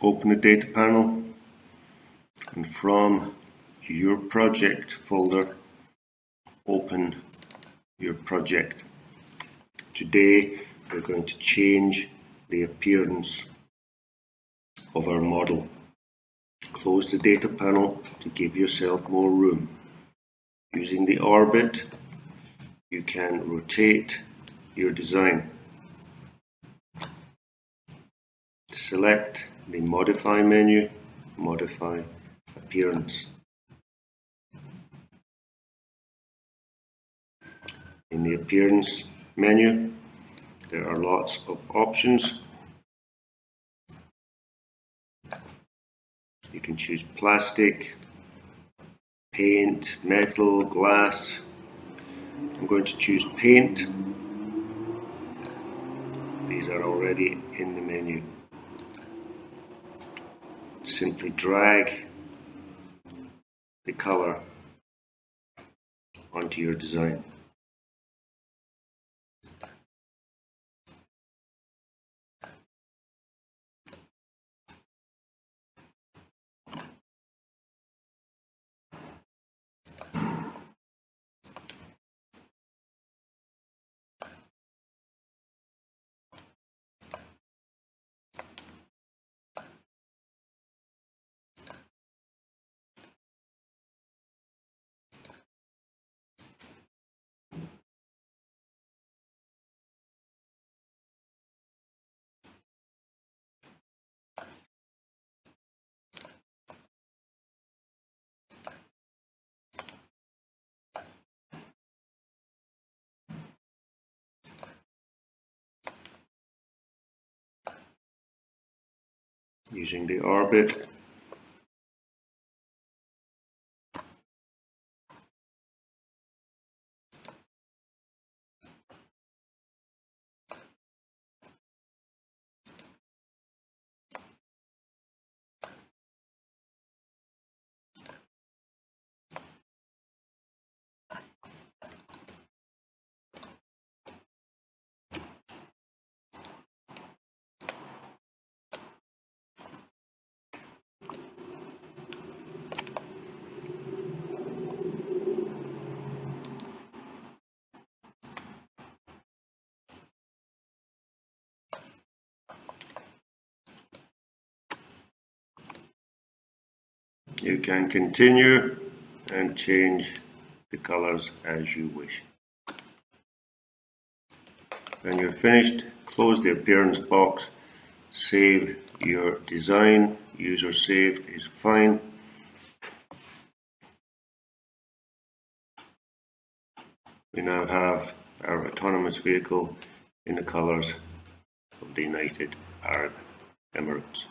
open the data panel, and from your project folder, open your project. Today we're going to change the appearance of our model. Close the data panel to give yourself more room. Using the orbit, you can rotate your design. Select the Modify menu, Modify Appearance. In the Appearance menu, there are lots of options. You can choose plastic, paint, metal, glass. I'm going to choose paint. These are already in the menu. Simply drag the color onto your design. Using the orbit, you can continue and change the colors as you wish. When you're finished, close the appearance box, save your design. User saved is fine. We now have our autonomous vehicle in the colors of the United Arab Emirates.